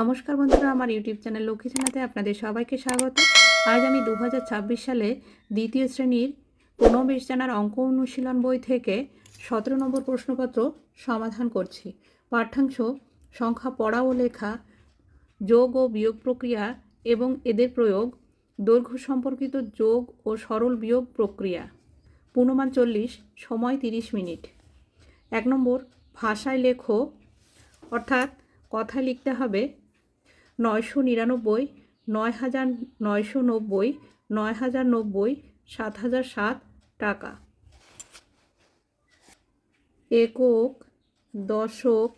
নমস্কার বন্ধুরা, আমার ইউটিউব চ্যানেল লক্ষ্মী জানাতে আপনাদের সবাইকে স্বাগত। আজ আমি 2026 সালে দ্বিতীয় শ্রেণীর 15 জানার অঙ্ক অনুশীলন বই থেকে 17 নম্বর প্রশ্নপত্র সমাধান করছি। পাঠ্যাংশ সংখ্যা পড়া ও লেখা, যোগ ও বিয়োগ প্রক্রিয়া এবং এদের প্রয়োগ, দৈর্ঘ্য সম্পর্কিত যোগ ও সরল বিয়োগ প্রক্রিয়া। পূর্ণমান 40, সময় 30 মিনিট। 1 নম্বর, ভাষায় লেখো, অর্থাৎ কথায় লিখতে হবে 999, 9990, 9090, 7007 টাকা। একক, দশক,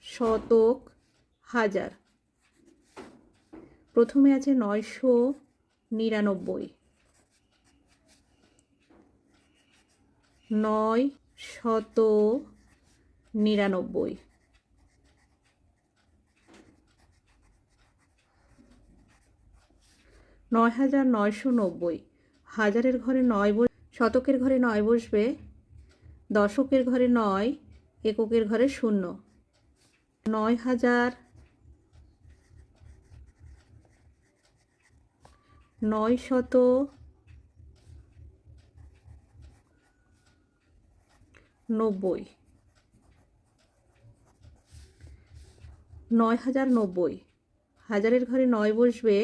শতক, হাজার। প্রথমে আছে 999, 999, 9990। হাজারের ঘরে 9 শতকের ঘরে 9 বসবে, দশকের ঘরে 9, এককের ঘরে 0। 9000, 990, 9090। হাজারের ঘরে 9 বসবে,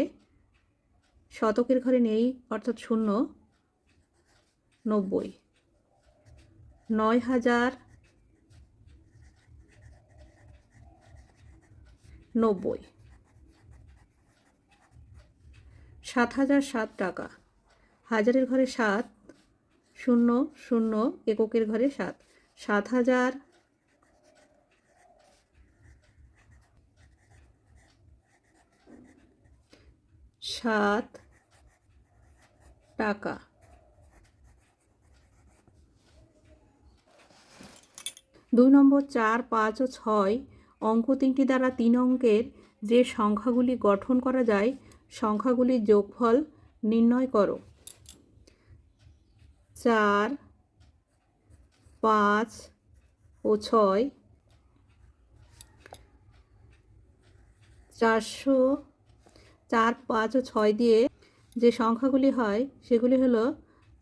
শতকের ঘরে নেই অর্থাৎ 0, 90। 9090। 7007 টাকা। হাজারের ঘরে 7, 0 0, এককের ঘরে 7, 7000। 7 টাকা। 2 নম্বর, 4, 5 ও 6 অঙ্ক তিনটি দ্বারা 3 অঙ্কের যে সংখ্যাগুলি গঠন করা যায় সংখ্যাগুলির যোগফল নির্ণয় করো। 4, 5 ও 6, 400। 4, 5 ও 6 দিয়ে যে সংখ্যাগুলি হয় সেগুলি হলো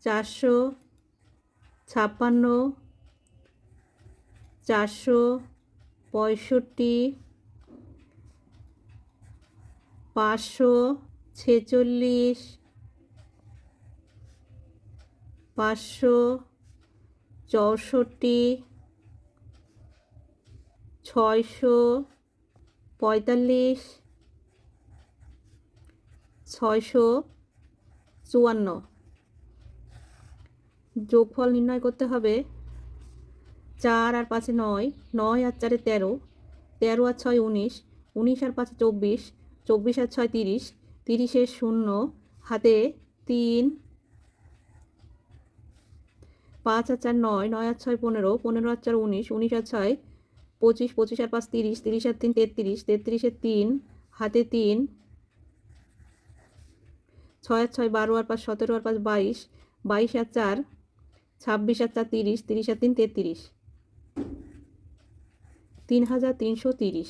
456, 465, 546, 564, 645, 654। যোগফল নির্ণয় করতে হবে। 4 আর 5 9, 9 আর 4 13, 13 আর 6 19, 19 আর 5 24, 24 আর 6 30, 30 এর 0, হাতে 3, 5 আর 4 9, 9 আর 6 15, 15 আর 4 19, 19 আর 6 25, 25 আর 5 30, 30 আর 3 33, 33 এর 3, হাতে 3, 6 আর 6 12 আর 5 17 আর 5 22, 22 আর 4 26 আর 4 30, 30 আর 3 33, 3330।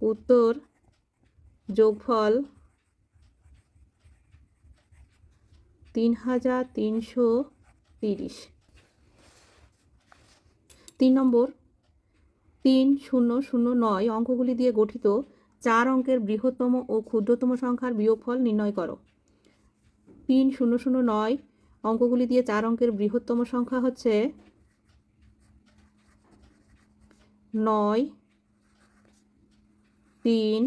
উত্তর, যোগফল 3330। 3 নম্বর, 3009 অঙ্কগুলি দিয়ে গঠিত 4 অঙ্কের বৃহত্তম ও ক্ষুদ্রতম সংখ্যার বিয়োগফল নির্ণয় করো। 3009 অঙ্কগুলি দিয়ে 4 অঙ্কের বৃহত্তম সংখ্যা হচ্ছে 9 3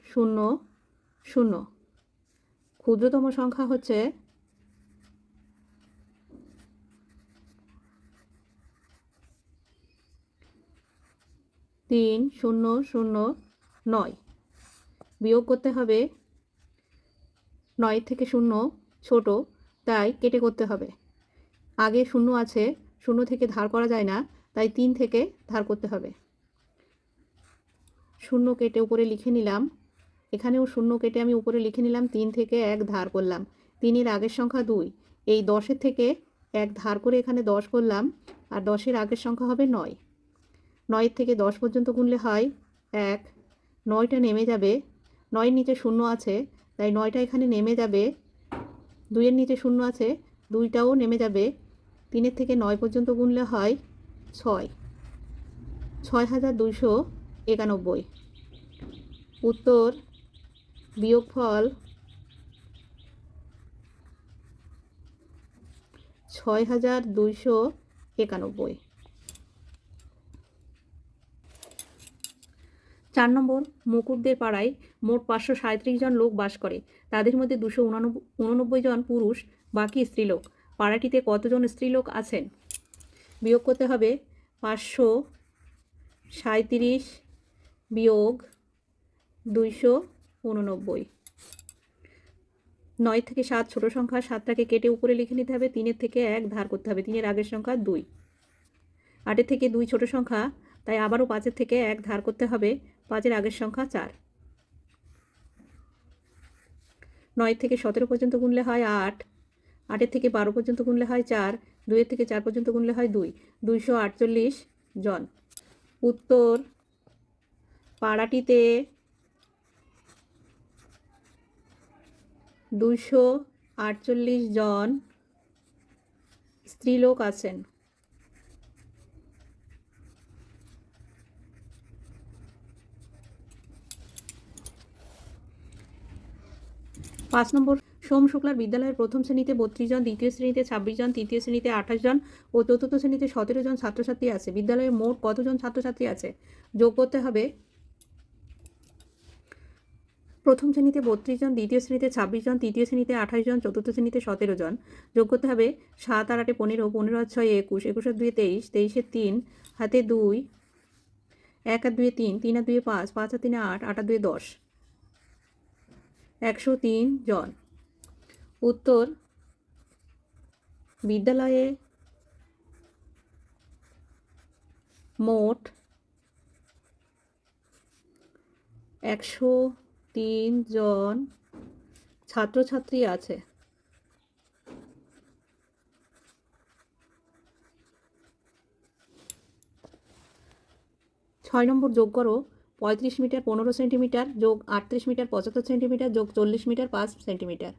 0 0। ক্ষুদ্রতম সংখ্যা হচ্ছে 3009। বিয়োগ করতে হবে, 9 থেকে 0 ছোট, তাই কেটে করতে হবে। আগে 0 আছে, 0 থেকে ধার করা যায় না, তাই 3 থেকে ধার করতে হবে। 0 কেটে উপরে লিখে নিলাম, এখানেও 0 কেটে আমি উপরে লিখে নিলাম, 3 থেকে 1 ধার করলাম। 3 এর আগের সংখ্যা 2, এই 10 থেকে 1 ধার করে এখানে 10 করলাম, আর 10 এর আগের সংখ্যা হবে 9। 9 থেকে 10 পর্যন্ত গুনলে হয় 1, 9টা নেমে যাবে, 9-এর নিচে 0 আছে, তাই 9টা এখানে নেমে যাবে। 2-এর নিচে 0 আছে, 2টাও নেমে যাবে। 3-এর থেকে 9 পর্যন্ত গুনলে হয় 6, 6291। উত্তর বিয়োগফল 6291। 4 নম্বর, মুকুটদের পাড়ায় মোট 537 জন লোক বাস করে। তাদের মধ্যে 289 জন পুরুষ, বাকি স্ত্রীলোক। পাড়াটিতে কতজন স্ত্রীলোক আছেন? বিয়োগ করতে হবে 537 বিয়োগ 289। 9 থেকে 7 ছোট সংখ্যা, 7টাকে কেটে উপরে লিখে নিতে হবে। 3-এর থেকে 1 ধার করতে হবে, 3-এর আগের সংখ্যা 2। 8-এর থেকে 2 ছোট সংখ্যা, তাই আবারও 5-এর থেকে 1 ধার করতে হবে, 5-এর আগের সংখ্যা 4। 9 থেকে 17 পর্যন্ত গুনলে হয় 8, 8-এর থেকে 12 পর্যন্ত গুনলে হয় 4, 2-এর থেকে 4 পর্যন্ত গুনলে হয় 2, 248 জন। উত্তর পাড়াটিতে 248 জন স্ত্রীলোক আছেন। 5 নম্বর, সোম শুক্লার বিদ্যালয়ের প্রথম শ্রেণীতে 32 জন, দ্বিতীয় শ্রেণীতে 26 জন, তৃতীয় শ্রেণীতে 28 জন ও চতুর্থ শ্রেণীতে 17 জন ছাত্রছাত্রী আছে। বিদ্যালয়ে মোট কতজন ছাত্রছাত্রী আছে? যোগ করতে হবে। প্রথম শ্রেণীতে 32 জন, দ্বিতীয় শ্রেণীতে 26 জন, তৃতীয় শ্রেণীতে 28 জন, চতুর্থ শ্রেণীতে 17 জন। যোগ করতে হবে 7 আর 8 15, 15 আর 6 21, 21 আর 2 23, 23 এর 3 হাতে 2, 1 আর 2 3, 3 আর 2 5, 5 আর 3 8, 8 আর 2 10, 103 জন। উত্তর বিদ্যালয়ে মোট 103 জন ছাত্রছাত্রী আছে। 6 নম্বর, যোগ করো 35 মিটার 15 সেন্টিমিটার যোগ 38 মিটার 75 সেন্টিমিটার যোগ 40 metre 5 centimetre.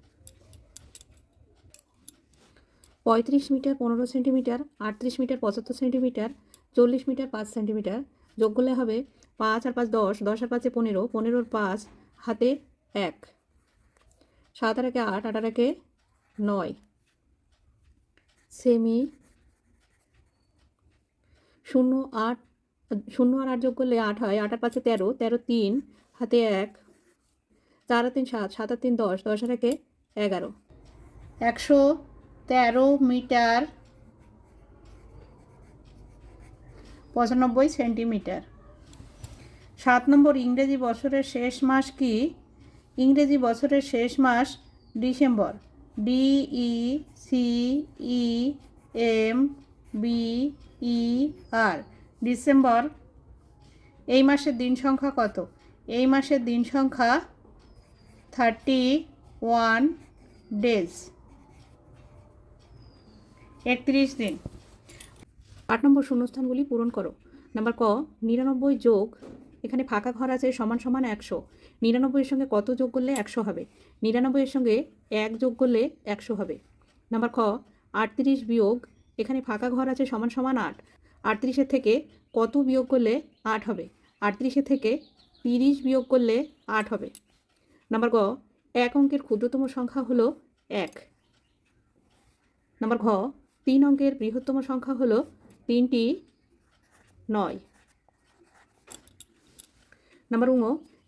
35 metre 15 centimetre, 38 metre 75 centimetre, 40 metre 5 centimetre. যোগ করলে হবে 5 আর 5 10, 10 আর 5 15, 15 আর 5 হাতে 1, 7 আর 1 8, 8 আর 1 9 সেমি। 0 8, 0 আর 8 যোগ করলে 8 হয়, 8 আর 5 13, 13 3 হাতে 1, 4 আর 3 7, 7 আর 3 10, 10 আর 1 11, 113 মিটার 95 সেন্টিমিটার। 7 নম্বর, ইংরেজি বছরের শেষ মাস কি? ইংরেজি বছরের শেষ মাস ডিসেম্বর, DECEMBER, ডিসেম্বর। এই মাসের দিন সংখ্যা কত? এই মাসের দিন সংখ্যা 31 ডেজ, 31 দিন। 8 নম্বর, শূন্যস্থানগুলি পূরণ করো। নাম্বার ক, 99 যোগ, এখানে ফাঁকা ঘর আছে, সমান সমান 100। 99 এর সঙ্গে কত যোগ করলে 100 হবে? 99 এর সঙ্গে 1 যোগ করলে 100 হবে। নাম্বার খ, 38 বিয়োগ, এখানে ফাঁকা ঘর আছে, সমান সমান 8। 38-এর থেকে কত বিয়োগ করলে 8 হবে? 38-এর থেকে 30 বিয়োগ করলে 8 হবে। নাম্বার গ, এক অঙ্কের ক্ষুদ্রতম সংখ্যা হলো 1। নাম্বার ঘ, 3 অঙ্কের বৃহত্তম সংখ্যা হলো 3টি 9। নাম্বার ঙ,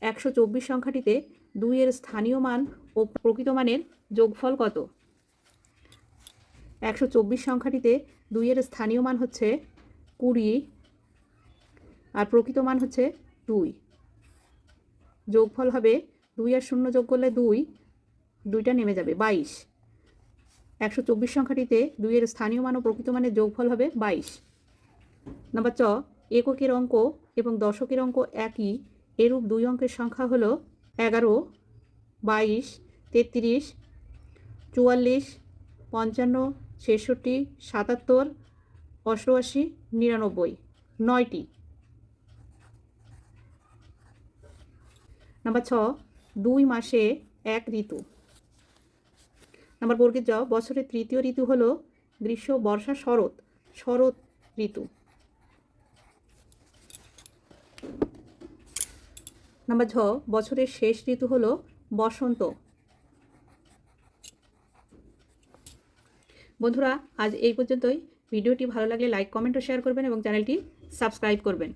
124 সংখ্যাটিতে 2 এর স্থানীয় মান ও প্রকৃত মানের যোগফল কত? 124 সংখ্যাটিতে 2 এর স্থানীয় মান হচ্ছে 20 আর প্রকৃত মান হচ্ছে 2। যোগফল হবে 2 আর 0 যোগ করলে 2, 2টা নেমে যাবে, 22। 124 সংখ্যাটিতে 2 এর স্থানীয় মান ও প্রকৃত মানের যোগফল হবে 22। নাম্বার চ, এককের অঙ্ক এবং দশকের অঙ্ক একই, এরূপ 2 অঙ্কের সংখ্যা হলো 11, 22, 33, 44, 55, 66, 77, 88, 99, 9টি। নাম্বার 6 2 মাসে 1 ঋতু। নাম্বার বর্গের জ বছরের তৃতীয় ঋতু হলো গ্রীষ্ম, বর্ষা, শরৎ। শরৎ ঋতু। নাম্বার ঝ বছরের শেষ ঋতু হলো বসন্ত। বন্ধুরা, আজ এই পর্যন্তই। ভিডিওটি ভালো লাগলে লাইক, কমেন্ট ও শেয়ার করবেন এবং চ্যানেলটি সাবস্ক্রাইব করবেন।